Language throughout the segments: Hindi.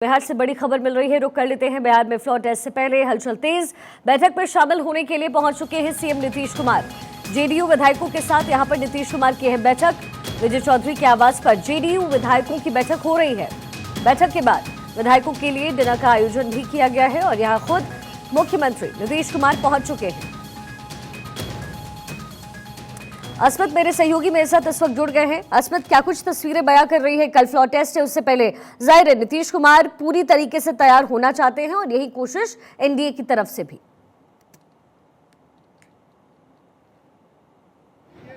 बिहार से बड़ी खबर मिल रही है, रुक कर लेते हैं। बिहार में फ्लोर टेस्ट से पहले हलचल तेज। बैठक में शामिल होने के लिए पहुंच चुके हैं सीएम नीतीश कुमार। जेडीयू विधायकों के साथ यहां पर नीतीश कुमार की है बैठक। विजय चौधरी के आवास पर जेडीयू विधायकों की बैठक हो रही है। बैठक के बाद विधायकों के लिए डिनर का आयोजन भी किया गया है और यहाँ खुद मुख्यमंत्री नीतीश कुमार पहुंच चुके हैं। अस्मत मेरे सहयोगी मेरे साथ इस वक्त जुड़ गए हैं। अस्मत, क्या कुछ तस्वीरें बयां कर रही है? कल फ्लोर टेस्ट है, उससे पहले जाहिर है नीतीश कुमार पूरी तरीके से तैयार होना चाहते हैं और यही कोशिश एनडीए की तरफ से भी।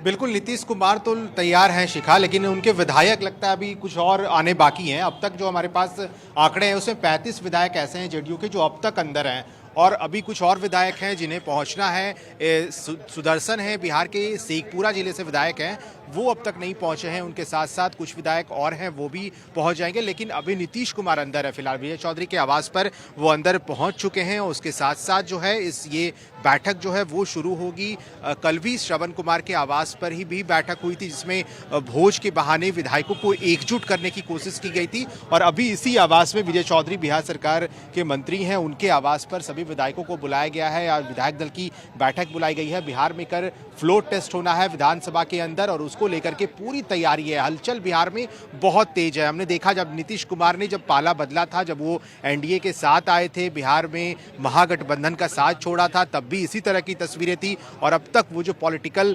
बिल्कुल, नीतीश कुमार तो तैयार हैं शिखा, लेकिन उनके विधायक लगता है अभी कुछ और आने बाकी हैं। अब तक जो हमारे पास आंकड़े हैं उसमें 35 विधायक ऐसे हैं जेडीयू के जो अब तक अंदर हैं और अभी कुछ और विधायक हैं जिन्हें पहुंचना है। सुदर्शन है बिहार के शेखपुरा जिले से विधायक हैं, वो अब तक नहीं पहुंचे हैं। उनके साथ साथ कुछ विधायक और हैं, वो भी पहुंच जाएंगे। लेकिन अभी नीतीश कुमार अंदर है फिलहाल। विजय चौधरी के आवास पर वो अंदर पहुंच चुके हैं। उसके साथ साथ जो है ये बैठक जो है वो शुरू होगी। कल भी श्रवण कुमार के आवास पर ही भी बैठक हुई थी, जिसमें भोज के बहाने विधायकों को एकजुट करने की कोशिश की गई थी। और अभी इसी आवास में विजय चौधरी बिहार सरकार के मंत्री हैं, उनके आवास पर सभी विधायकों को बुलाया गया है और विधायक दल की बैठक बुलाई गई है। बिहार में कल फ्लोर टेस्ट होना है विधानसभा के अंदर और उसको लेकर के पूरी तैयारी है। हलचल बिहार में बहुत तेज है। हमने देखा जब नीतीश कुमार ने जब पाला बदला था, जब वो एनडीए के साथ आए थे, बिहार में महागठबंधन का साथ छोड़ा था, तब भी इसी तरह की तस्वीरें थी। और अब तक वो जो पॉलिटिकल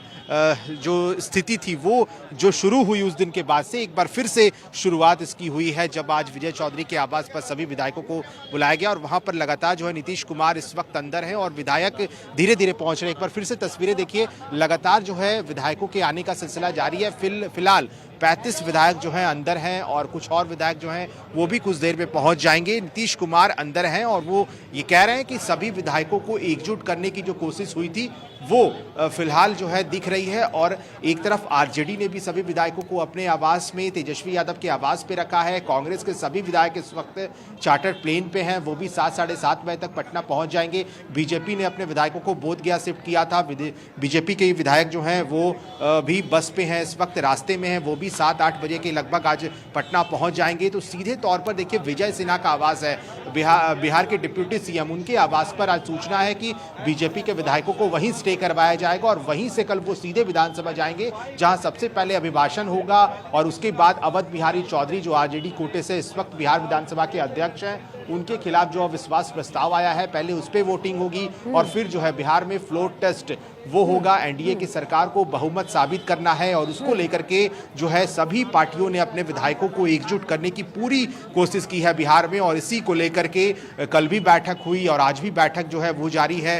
जो स्थिति थी वो जो शुरू हुई उस दिन के बाद से एक बार फिर से शुरुआत इसकी हुई है, जब आज विजय चौधरी के आवास पर सभी विधायकों को बुलाया गया और वहां पर लगातार जो है नीतीश कुमार इस वक्त अंदर है और विधायक धीरे धीरे पहुंच रहे हैं। एक बार फिर से तस्वीरें देखिए, लगातार जो है विधायकों के आने का सिलसिला जारी है। फिलहाल 35 विधायक जो हैं अंदर हैं और कुछ और विधायक जो हैं वो भी कुछ देर में पहुंच जाएंगे। नीतीश कुमार अंदर हैं और वो ये कह रहे हैं कि सभी विधायकों को एकजुट करने की जो कोशिश हुई थी वो फिलहाल जो है दिख रही है। और एक तरफ आरजेडी ने भी सभी विधायकों को अपने आवास में, तेजस्वी यादव के आवास पे रखा है। कांग्रेस के सभी विधायक इस वक्त चार्टर्ड प्लेन पे हैं, वो भी 7 साढ़े 7 बजे तक पटना पहुंच जाएंगे। बीजेपी ने अपने विधायकों को बोधगया शिफ्ट किया था। बीजेपी के विधायक जो हैं वो भी बस पे हैं, इस वक्त रास्ते में हैं, वो भी 7-8 बजे के लगभग आज पटना पहुंच जाएंगे। तो सीधे तौर पर देखिए विजय सिन्हा का आवास है, बिहार के डिप्यूटी सीएम, उनके आवास पर आज सूचना है कि बीजेपी के विधायकों को वहीं स्टे करवाया जाएगा और वहीं से कल वो सीधे विधानसभा जाएंगे, जहां सबसे पहले अभिभाषण होगा और उसके बाद अवध बिहारी चौधरी जो आरजेडी कोटे से इस वक्त बिहार विधानसभा के अध्यक्ष हैं, उनके खिलाफ जो अविश्वास प्रस्ताव आया है, पहले उस पर वोटिंग होगी और फिर जो है बिहार में फ्लोर टेस्ट वो होगा। एनडीए की सरकार को बहुमत साबित करना है और उसको लेकर के जो है सभी पार्टियों ने अपने विधायकों को एकजुट करने की पूरी कोशिश की है बिहार में। और इसी को लेकर के कल भी बैठक हुई और आज भी बैठक जो है वो जारी है।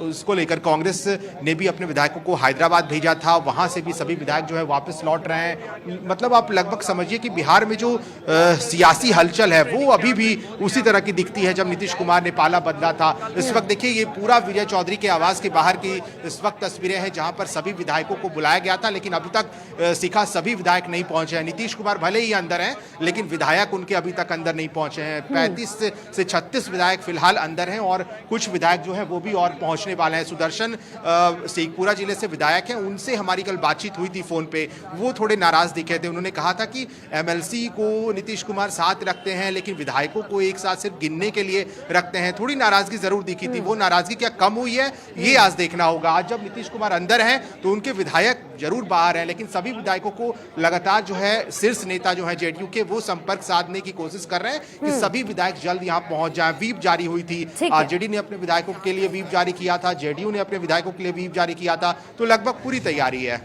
उसको लेकर कांग्रेस ने भी अपने विधायकों को हैदराबाद भेजा था, वहां से भी सभी विधायक जो है वापस लौट रहे हैं। मतलब आप लगभग समझिए कि बिहार में जो सियासी हलचल है वो अभी भी उसी तरह की दिखती है जब नीतीश कुमार ने पाला बदला था। इस वक्त देखिए ये पूरा विजय चौधरी के आवास के बाहर की इस वक्त तस्वीरें हैं, जहां पर सभी विधायकों को बुलाया गया था, लेकिन अभी तक शिखा सभी विधायक नहीं पहुंचे हैं। नीतीश कुमार भले ही अंदर हैं, लेकिन विधायक उनके अभी तक अंदर नहीं पहुंचे हैं। 35 से 36 विधायक फिलहाल अंदर हैं और कुछ विधायक जो है वो भी और पहुंचने वाले हैं। सुदर्शन शेखपुरा जिले से विधायक हैं, उनसे हमारी कल बातचीत हुई थी फोन पे, वो थोड़े नाराज दिखे थे। उन्होंने कहा था कि एमएलसी को नीतीश कुमार साथ रखते हैं, लेकिन विधायकों को एक साथ सिर्फ गिनने के लिए रखते हैं। थोड़ी नाराजगी जरूर दिखी थी। वो नाराजगी क्या कम हुई है ये आज देखना होगा। आज जब नीतीश कुमार अंदर हैं तो उनके विधायक जरूर बाहर हैं, लेकिन सभी विधायकों को लगातार जो है शीर्ष नेता जो है जेडीयू के वो संपर्क साधने की कोशिश कर रहे हैं कि सभी विधायक जल्द यहां पहुंच जाएं। व्हीप जारी हुई थी, आरजेडी ने अपने विधायकों के लिए व्हीप जारी किया था, जेडीयू ने अपने विधायकों के लिए व्हीप जारी किया था, तो लगभग पूरी तैयारी है।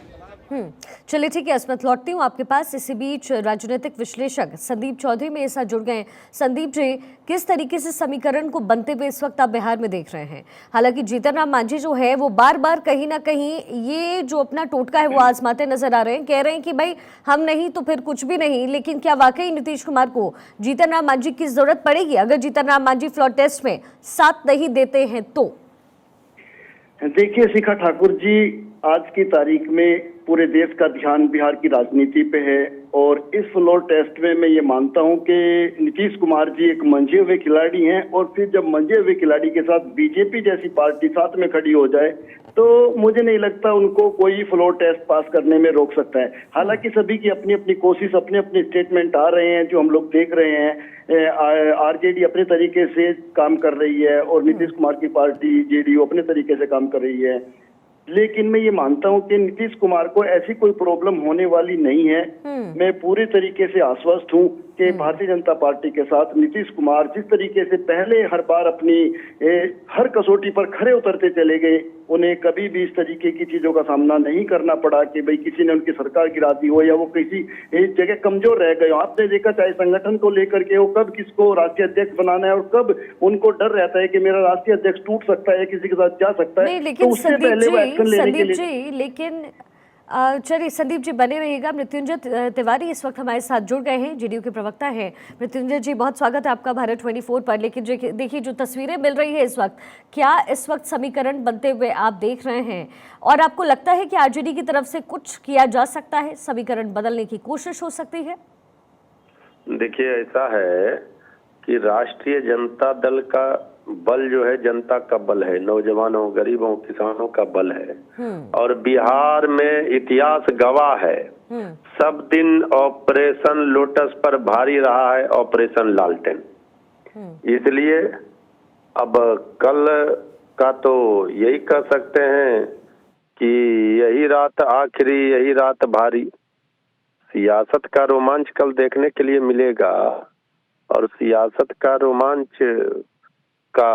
चलिए ठीक है अस्मत, लौटती हूँ आपके पास। इसी बीच राजनीतिक विश्लेषक संदीप चौधरी मेरे साथ जुड़ गए। संदीप जी, किस तरीके से समीकरण को बनते हुए इस वक्त आप बिहार में देख रहे हैं? हालांकि जीतन राम मांझी जो है वो बार बार कहीं ना कहीं ये जो अपना टोटका है वो आजमाते नजर आ रहे हैं, कह रहे हैं कि भाई हम नहीं तो फिर कुछ भी नहीं। लेकिन क्या वाकई नीतीश कुमार को जीतन राम मांझी की जरूरत पड़ेगी अगर जीतन राम मांझी फ्लोर टेस्ट में साथ नहीं देते हैं तो? देखिए शिखा ठाकुर जी, आज की तारीख में पूरे देश का ध्यान बिहार की राजनीति पे है और इस फ्लोर टेस्ट में मैं ये मानता हूं कि नीतीश कुमार जी एक मंझे हुए खिलाड़ी हैं और फिर जब मंझे हुए खिलाड़ी के साथ बीजेपी जैसी पार्टी साथ में खड़ी हो जाए तो मुझे नहीं लगता उनको कोई फ्लोर टेस्ट पास करने में रोक सकता है। हालांकि सभी की अपनी अपनी कोशिश, अपने अपने स्टेटमेंट आ रहे हैं जो हम लोग देख रहे हैं, आरजेडी अपने तरीके से काम कर रही है और नीतीश कुमार की पार्टी जेडीयू अपने तरीके से काम कर रही है। लेकिन मैं ये मानता हूं कि नीतीश कुमार को ऐसी कोई प्रॉब्लम होने वाली नहीं है। मैं पूरे तरीके से आश्वस्त हूं कि भारतीय जनता पार्टी के साथ नीतीश कुमार जिस तरीके से पहले हर बार अपनी हर कसौटी पर खरे उतरते चले गए, उन्हें कभी भी इस तरीके की चीजों का सामना नहीं करना पड़ा कि भाई किसी ने उनकी सरकार गिरा दी हो या वो किसी एक जगह कमजोर रह गए हो। आपने देखा चाहे संगठन को लेकर के वो कब किसको राष्ट्रीय अध्यक्ष बनाना है और कब उनको डर रहता है कि मेरा राष्ट्रीय अध्यक्ष टूट सकता है, किसी के साथ जा सकता है। नहीं, लेकिन उससे पहले वो एक्शन लेने के लिए चलिए संदीप जी बने रहिएगा। मृत्युंजय तिवारी इस वक्त हमारे साथ जुड़ गए हैं, जेडीयू के प्रवक्ता हैं। मृत्युंजय जी बहुत स्वागत है आपका भारत 24 पर। लेकिन देखिए जो तस्वीरें मिल रही है इस वक्त, क्या इस वक्त समीकरण बनते हुए आप देख रहे हैं और आपको लगता है कि आरजेडी की तरफ से कुछ किया जा सकता है, समीकरण बदलने की कोशिश हो सकती है? देखिए ऐसा है कि राष्ट्रीय जनता दल का बल जो है जनता का बल है, नौजवानों, गरीबों, किसानों का बल है। और बिहार में इतिहास गवाह है, सब दिन ऑपरेशन लोटस पर भारी रहा है ऑपरेशन लालटेन। इसलिए अब कल का तो यही कह सकते हैं कि यही रात आखिरी, यही रात भारी। सियासत का रोमांच कल देखने के लिए मिलेगा और सियासत का रोमांच का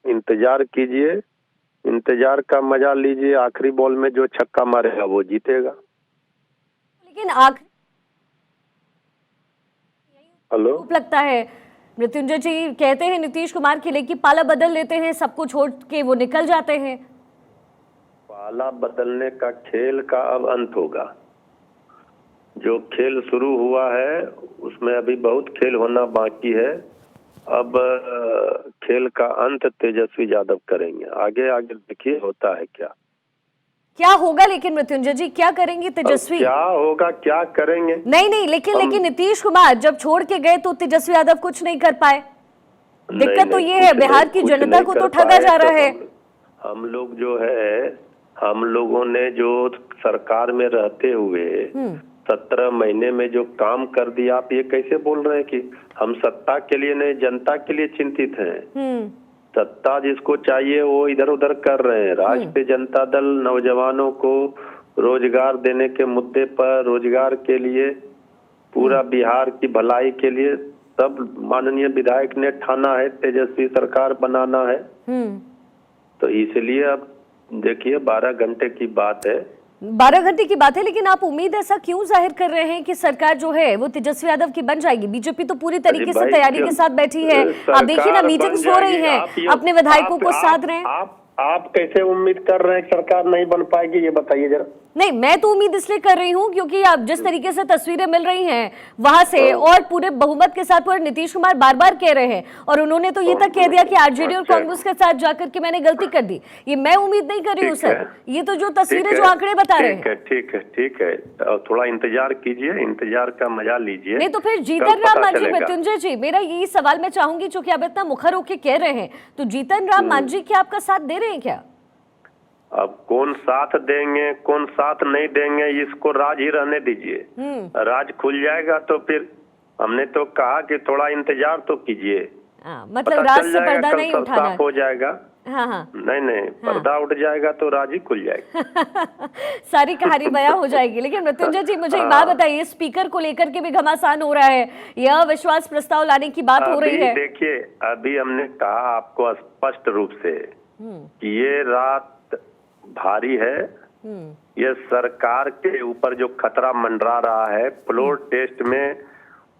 इंतजार कीजिए, इंतजार का मजा लीजिए। आखिरी बॉल में जो छक्का मारेगा वो जीतेगा। लेकिन हेलो, लगता है मृत्युंजय जी कहते हैं नीतीश कुमार किले की पाला बदल लेते हैं, सबको छोड़ के वो निकल जाते हैं। पाला बदलने का खेल का अब अंत होगा। जो खेल शुरू हुआ है उसमें अभी बहुत खेल होना बाकी है। अब खेल का अंत तेजस्वी यादव करेंगे। आगे आगे देखिए होता है क्या होगा। लेकिन मृत्युंजय जी क्या करेंगे तेजस्वी? क्या होगा, क्या करेंगे? नहीं, लेकिन नीतीश कुमार जब छोड़ के गए तो तेजस्वी यादव कुछ नहीं कर पाए। दिक्कत तो ये है, बिहार की जनता को तो ठगा जा रहा है। हम लोग जो है, हम लोगों ने जो सरकार में रहते हुए 17 महीने में जो काम कर दिया, आप ये कैसे बोल रहे हैं कि हम सत्ता के लिए नहीं जनता के लिए चिंतित हैं? सत्ता जिसको चाहिए वो इधर उधर कर रहे हैं। राष्ट्रीय जनता दल नौजवानों को रोजगार देने के मुद्दे पर, रोजगार के लिए, पूरा बिहार की भलाई के लिए सब माननीय विधायक ने ठाना है तेजस्वी सरकार बनाना है। तो इसलिए अब देखिए 12 घंटे की बात है, 12 घंटे की बात है। लेकिन आप उम्मीद ऐसा क्यों जाहिर कर रहे हैं कि सरकार जो है वो तेजस्वी यादव की बन जाएगी? बीजेपी तो पूरी तरीके से तैयारी के साथ बैठी है। आप देखिए ना, मीटिंग्स हो रही हैं, अपने विधायकों को साध रहे हैं। आप कैसे उम्मीद कर रहे हैं सरकार नहीं बन पाएगी, ये बताइए जरा। नहीं, मैं तो उम्मीद इसलिए कर रही हूं क्योंकि आप जिस तरीके से तस्वीरें मिल रही हैं वहां से, और पूरे बहुमत के साथ पूरे नीतीश कुमार बार बार कह रहे हैं, और उन्होंने तो ये तक कह दिया कि आरजेडी और कांग्रेस के साथ जाकर के मैंने गलती कर दी। ये मैं उम्मीद नहीं कर रही हूँ सर, ये तो जो तस्वीरें, जो आंकड़े बता रहे हैं। ठीक है, थोड़ा इंतजार कीजिए, इंतजार का मजा लीजिए। नहीं तो फिर जीतन राम मांझी, मृत्युंजय जी मेरा यही सवाल मैं चाहूंगी, चूंकि आप इतना मुखर होकर कह रहे हैं, तो जीतन राम मांझी क्या आपका साथ दे रहे हैं क्या? अब कौन साथ देंगे कौन साथ नहीं देंगे, इसको राज ही रहने दीजिए। राज खुल जाएगा तो फिर, हमने तो कहा कि थोड़ा इंतजार तो कीजिए। मतलब राज से पर्दा नहीं उठाना, हो जाएगा। हाँ। नहीं, पर्दा उठ जाएगा तो राज ही खुल जाएगा। सारी कहानी बयां हो जाएगी। लेकिन मृत्युंजय जी मुझे एक बात बताइए, स्पीकर को लेकर के भी घमासान हो रहा है, यह विश्वास प्रस्ताव लाने की बात हो रही है। देखिए अभी हमने कहा आपको स्पष्ट रूप से कि ये रात भारी है। ये सरकार के ऊपर जो खतरा मंडरा रहा है, फ्लोर टेस्ट में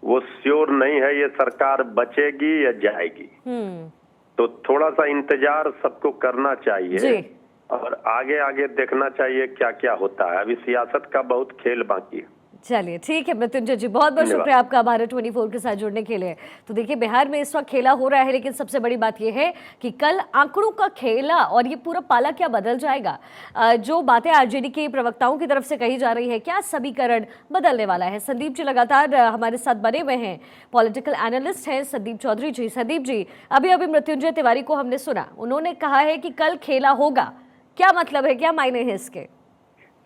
वो श्योर नहीं है ये सरकार बचेगी या जाएगी। तो थोड़ा सा इंतजार सबको करना चाहिए और आगे आगे देखना चाहिए क्या क्या होता है। अभी सियासत का बहुत खेल बाकी है। चलिए ठीक है मृत्युंजय जी, बहुत बहुत शुक्रिया आपका भारत 24 के साथ जुड़ने के लिए। तो देखिए बिहार में इस वक्त खेला हो रहा है, लेकिन सबसे बड़ी बात यह है कि कल आंकड़ों का खेला और ये पूरा पाला क्या बदल जाएगा। जो बातें आरजेडी के प्रवक्ताओं की तरफ से कही जा रही है, क्या समीकरण बदलने वाला है। संदीप जी लगातार हमारे साथ बने हुए हैं, पॉलिटिकल एनालिस्ट हैं संदीप चौधरी जी। संदीप जी, अभी अभी मृत्युंजय तिवारी को हमने सुना, उन्होंने कहा है कि कल खेला होगा, क्या मतलब है, क्या मायने हैं इसके?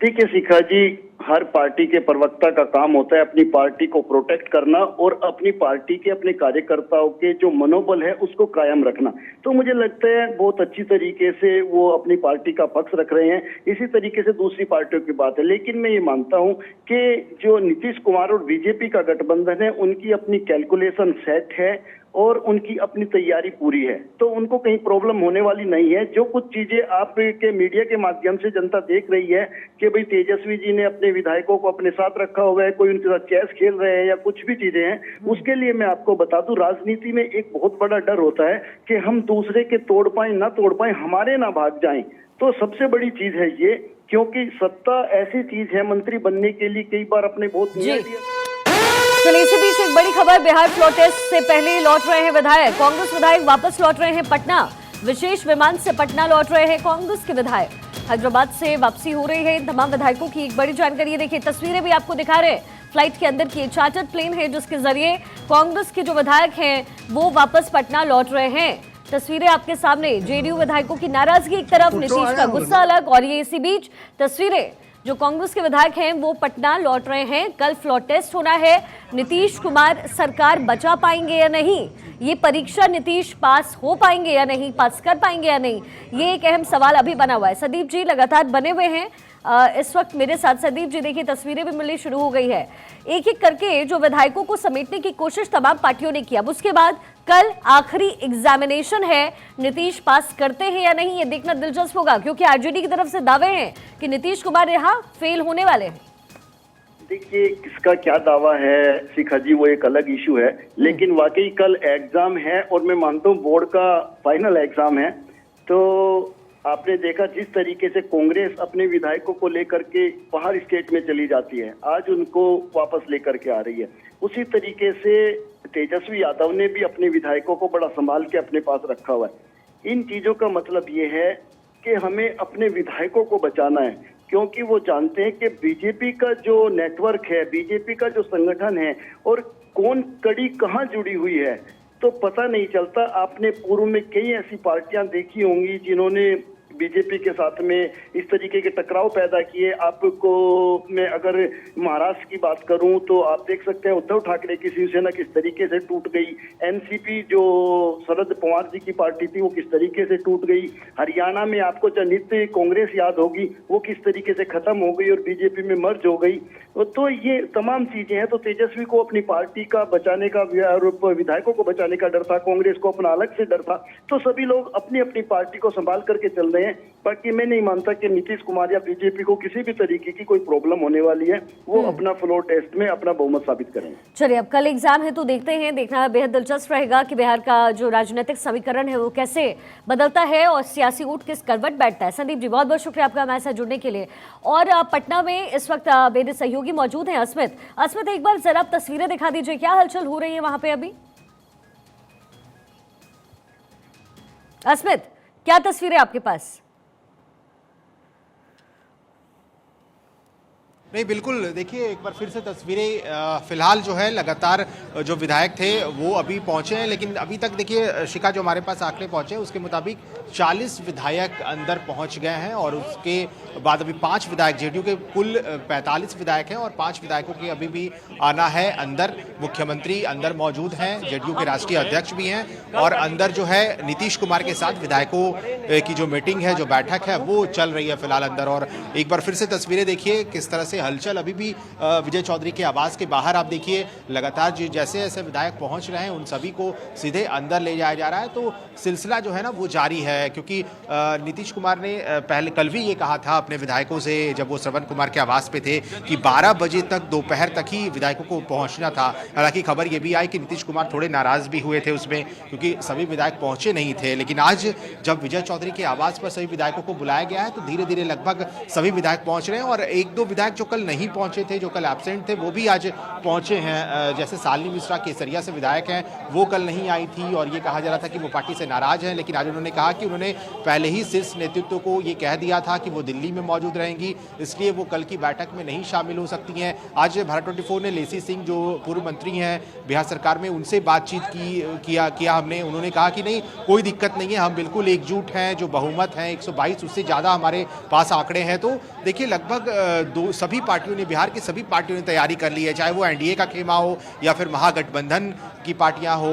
ठीक है शिखा जी, हर पार्टी के प्रवक्ता का काम होता है अपनी पार्टी को प्रोटेक्ट करना और अपनी पार्टी के अपने कार्यकर्ताओं के जो मनोबल है उसको कायम रखना। तो मुझे लगता है बहुत अच्छी तरीके से वो अपनी पार्टी का पक्ष रख रहे हैं। इसी तरीके से दूसरी पार्टियों की बात है, लेकिन मैं ये मानता हूं कि जो नीतीश कुमार और बीजेपी का गठबंधन है उनकी अपनी कैलकुलेशन सेट है और उनकी अपनी तैयारी पूरी है, तो उनको कहीं प्रॉब्लम होने वाली नहीं है। जो कुछ चीजें आपके मीडिया के माध्यम से जनता देख रही है कि भाई तेजस्वी जी ने अपने विधायकों को अपने साथ रखा हुआ है, कोई उनके साथ चेस खेल रहे हैं या कुछ भी चीजें हैं, उसके लिए मैं आपको बता दूं राजनीति में एक बहुत बड़ा डर होता है कि हम दूसरे के तोड़ पाए ना तोड़ पाए, हमारे ना भाग जाएं। तो सबसे बड़ी चीज है ये, क्योंकि सत्ता ऐसी चीज है मंत्री बनने के लिए कई बार अपने बहुत चलिए इसी बीच एक बड़ी खबर, बिहार फ्लोर टेस्ट से पहले ही लौट रहे हैं विधायक। कांग्रेस विधायक वापस लौट रहे हैं पटना। विशेष विमान से पटना लौट रहे हैं कांग्रेस के विधायक। हैदराबाद से वापसी हो रही है इन तमाम विधायकों की। एक बड़ी जानकारी है, देखिए तस्वीरें भी आपको दिखा रहे हैं फ्लाइट के अंदर की। चार्टर्ड प्लेन है जिसके जरिए कांग्रेस के जो विधायक हैं वो वापस पटना लौट रहे हैं। तस्वीरें आपके सामने, जेडीयू विधायकों की नाराजगी एक तरफ, नीतीश का गुस्सा अलग। और ये इसी बीच तस्वीरें, जो कांग्रेस के विधायक हैं वो पटना लौट रहे हैं। कल फ्लोर टेस्ट होना है। नीतीश कुमार सरकार बचा पाएंगे या नहीं, ये परीक्षा नीतीश पास हो पाएंगे या नहीं, पास कर पाएंगे या नहीं, ये एक अहम सवाल अभी बना हुआ है। संदीप जी लगातार बने हुए हैं इस वक्त मेरे साथ। संदीप जी देखिए तस्वीरें भी मिलनी शुरू हो गई है। एक एक करके जो विधायकों को समेटने की कोशिश तमाम पार्टियों ने की। अब उसके बाद कल आखिरी एग्जामिनेशन है, नीतीश पास करते हैं या नहीं ये देखना दिलचस्प होगा, क्योंकि आरजेडी की तरफ से दावे हैं कि नीतीश कुमार यहाँ फेल होने वाले हैं। देखिए किसका क्या दावा है शिखा जी, वो एक अलग इशू है, लेकिन वाकई कल एग्जाम है और मैं मानता हूँ बोर्ड का फाइनल एग्जाम है। तो आपने देखा जिस तरीके से कांग्रेस अपने विधायकों को लेकर के बाहर स्टेट में चली जाती है, आज उनको वापस लेकर के आ रही है, उसी तरीके से तेजस्वी यादव ने भी अपने विधायकों को बड़ा संभाल के अपने पास रखा हुआ है। इन चीजों का मतलब ये है कि हमें अपने विधायकों को बचाना है, क्योंकि वो जानते हैं कि बीजेपी का जो नेटवर्क है, बीजेपी का जो संगठन है और कौन कड़ी कहाँ जुड़ी हुई है तो पता नहीं चलता। आपने पूर्व में कई ऐसी पार्टियां देखी होंगी जिन्होंने बीजेपी के साथ में इस तरीके के टकराव पैदा किए। आपको मैं अगर महाराष्ट्र की बात करूं तो आप देख सकते हैं उद्धव ठाकरे की शिवसेना किस तरीके से टूट गई, एनसीपी जो शरद पवार जी की पार्टी थी वो किस तरीके से टूट गई, हरियाणा में आपको जनहित कांग्रेस याद होगी वो किस तरीके से खत्म हो गई और बीजेपी में मर्ज हो गई। तो ये तमाम चीजें हैं। तो तेजस्वी को अपनी पार्टी का बचाने का और विधायकों को बचाने का डर था, कांग्रेस को अपना अलग से डर था, तो सभी लोग अपनी अपनी पार्टी को संभाल करके चल रहे हैं। बाकी मैं नहीं मानता कि नीतीश कुमार या बीजेपी को किसी भी तरीके की कोई प्रॉब्लम होने वाली है। वो अपना फ्लोर टेस्ट में अपना बहुमत साबित करेंगे। चलिए अब कल एग्जाम है तो देखते हैं, देखना बेहद दिलचस्प रहेगा कि बिहार का जो राजनीतिक समीकरण है वो कैसे बदलता है और सियासी ऊँट किस करवट बैठता है। संदीप जी बहुत बहुत शुक्रिया आपका हमारे साथ जुड़ने के लिए। और पटना में इस वक्त मेरे सहयोगी मौजूद हैं अस्मित। अस्मित एक बार जरा तस्वीरें दिखा दीजिए, क्या हलचल हो रही है वहां पे अभी? अस्मित क्या तस्वीरें आपके पास? नहीं बिल्कुल, देखिए एक बार फिर से तस्वीरें फिलहाल जो है लगातार जो विधायक थे वो अभी पहुंचे हैं, लेकिन अभी तक देखिए शिखा जो हमारे पास आंकड़े पहुंचे हैं उसके मुताबिक 40 विधायक अंदर पहुंच गए हैं और उसके बाद अभी 5 विधायक, जेडीयू के कुल 45 विधायक हैं और 5 विधायकों के अभी भी आना है अंदर। मुख्यमंत्री अंदर मौजूद हैं, जेडीयू के राष्ट्रीय अध्यक्ष भी हैं और अंदर जो है नीतीश कुमार के साथ विधायकों की जो मीटिंग है, जो बैठक है वो चल रही है फिलहाल अंदर। और एक बार फिर से तस्वीरें देखिए किस तरह से हलचल अभी भी विजय चौधरी के आवास के बाहर आप देखिए लगातार जैसे जैसे विधायक पहुंच रहे हैं उन सभी को सीधे अंदर ले जाया जा रहा है। तो सिलसिला जो है ना वो जारी है, क्योंकि नीतीश कुमार ने पहले कल भी ये कहा था अपने विधायकों से जब वो श्रवण कुमार के आवास पे थे कि 12 बजे तक दोपहर तक ही विधायकों को पहुंचना था। हालांकि खबर ये भी आई कि नीतीश कुमार थोड़े नाराज भी हुए थे उसमें, क्योंकि सभी विधायक पहुंचे नहीं थे। लेकिन आज जब विजय चौधरी के आवास पर सभी विधायकों को बुलाया गया है तो धीरे धीरे लगभग सभी विधायक पहुंच रहे हैं और एक दो विधायक जो कल नहीं पहुंचे थे, जो कल एब्सेंट थे, वो भी आज पहुंचे हैं। जैसे शालिनी मिश्रा केसरिया से विधायक हैं, वो कल नहीं आई थी और ये कहा जा रहा था कि वो पार्टी से नाराज हैं, लेकिन आज उन्होंने कहा कि उन्होंने पहले ही शीर्ष नेतृत्व को ये कह दिया था कि वो दिल्ली में मौजूद रहेंगी, इसलिए वो कल की बैठक में नहीं शामिल हो सकती हैं। आज भारत 24 ने लेसी सिंह जो पूर्व मंत्री हैं बिहार सरकार में, उनसे बातचीत किया हमने। उन्होंने कहा कि नहीं कोई दिक्कत नहीं है, हम बिल्कुल एकजुट हैं, जो बहुमत है 122 उससे ज़्यादा हमारे पास आंकड़े हैं। तो देखिए लगभग सभी पार्टियों ने, बिहार की सभी पार्टियों ने तैयारी कर ली है, चाहे वो एनडीए का खेमा हो या फिर महागठबंधन की पार्टियां हो।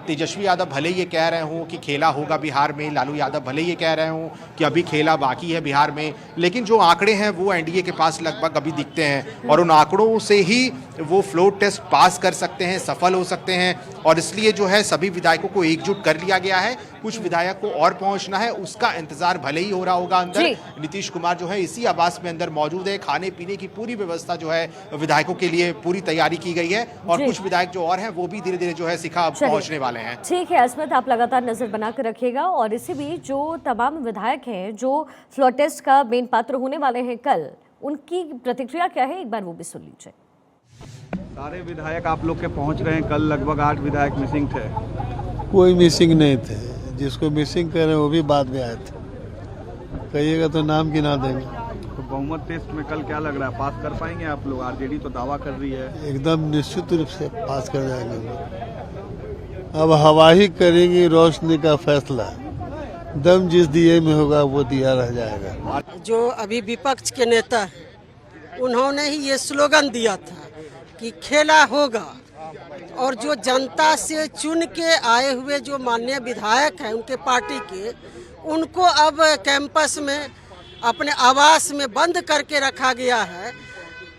तेजस्वी यादव भले ये कह रहे हों कि खेला होगा बिहार में, लालू यादव भले ये कह रहे हों कि अभी खेला बाकी है बिहार में, लेकिन जो आंकड़े हैं वो एनडीए के पास लगभग अभी दिखते हैं और उन आंकड़ों से ही वो फ्लोर टेस्ट पास कर सकते हैं, सफल हो सकते हैं। और इसलिए जो है सभी विधायकों को एकजुट कर लिया गया है। कुछ विधायक को और पहुंचना है, उसका इंतजार भले ही हो रहा होगा अंदर। नीतीश कुमार जो है इसी आवास में अंदर मौजूद है। खाने पीने की पूरी व्यवस्था जो है विधायकों के लिए पूरी तैयारी की गई है और कुछ विधायक जो और हैं वो भी धीरे धीरे जो है शिखा पहुंचने वाले हैं। ठीक है अस्मत, आप लगातार नजर बनाकर रखिएगा। और इसी बीच जो तमाम विधायक हैं जो फ्लोर टेस्ट का मेन पात्र होने वाले हैं कल, उनकी प्रतिक्रिया क्या है, एक बार वो भी सुन लीजिए। सारे विधायक आप लोग के पहुंच रहे हैं। कल लगभग 8 विधायक मिसिंग थे। कोई मिसिंग नहीं थे, जिसको मिसिंग कर रहे हैं वो भी बाद में आए थे। कहिएगा तो नाम गिना देंगे। तो बहुमत टेस्ट में कल क्या लग रहा है, पास कर पाएंगे आप लोग? आरजेडी तो दावा कर रही है। एकदम निश्चित रूप से पास कर जाएंगे। अब हवा ही करेंगी रोशनी का फैसला, दम जिस दिए में होगा वो दिया रह जाएगा। जो अभी विपक्ष के नेता हैं उन्होंने ही ये स्लोगन दिया था कि खेला होगा, और जो जनता से चुन के आए हुए जो माननीय विधायक हैं उनके पार्टी के, उनको अब कैंपस में अपने आवास में बंद करके रखा गया है।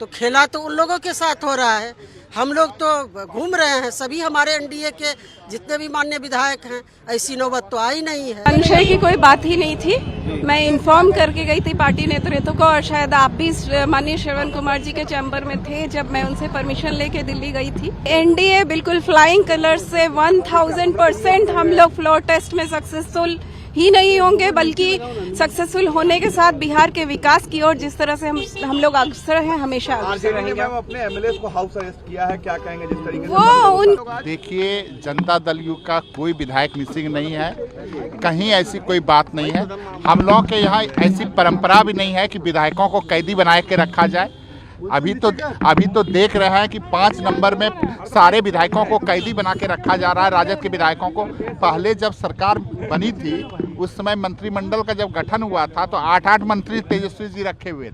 तो खेला तो उन लोगों के साथ हो रहा है। हम लोग तो घूम रहे हैं, सभी हमारे एनडीए के जितने भी माननीय विधायक हैं, ऐसी नौबत तो आई नहीं है। संशय की कोई बात ही नहीं थी। मैं इन्फॉर्म करके गई थी पार्टी नेतृत्व को, और शायद आप भी माननीय श्रवण कुमार जी के चैम्बर में थे जब मैं उनसे परमिशन लेके दिल्ली गई थी। एनडीए बिल्कुल फ्लाइंग कलर्स से 1000% हम लोग फ्लोर टेस्ट में सक्सेसफुल ही नहीं होंगे, बल्कि सक्सेसफुल होने के साथ बिहार के विकास की ओर जिस तरह से हम लोग अग्रसर हैं, हमेशा अग्रसर रहेंगे। अपने एमएलए को हाउस अरेस्ट किया है, क्या कहेंगे जिस तरीके से? वो उन देखिए, जनता दल यू का कोई विधायक मिसिंग नहीं है, कहीं ऐसी कोई बात नहीं है। हम लोगों के यहाँ ऐसी परंपरा भी नहीं है कि विधायकों को कैदी बना के रखा जाए। अभी तो देख रहे हैं कि 5 नंबर में सारे विधायकों को कैदी बना के रखा जा रहा है, राजद के विधायकों को। पहले जब सरकार बनी थी उस समय मंत्रिमंडल का जब गठन हुआ था तो 8-8 मंत्री तेजस्वी जी रखे हुए थे।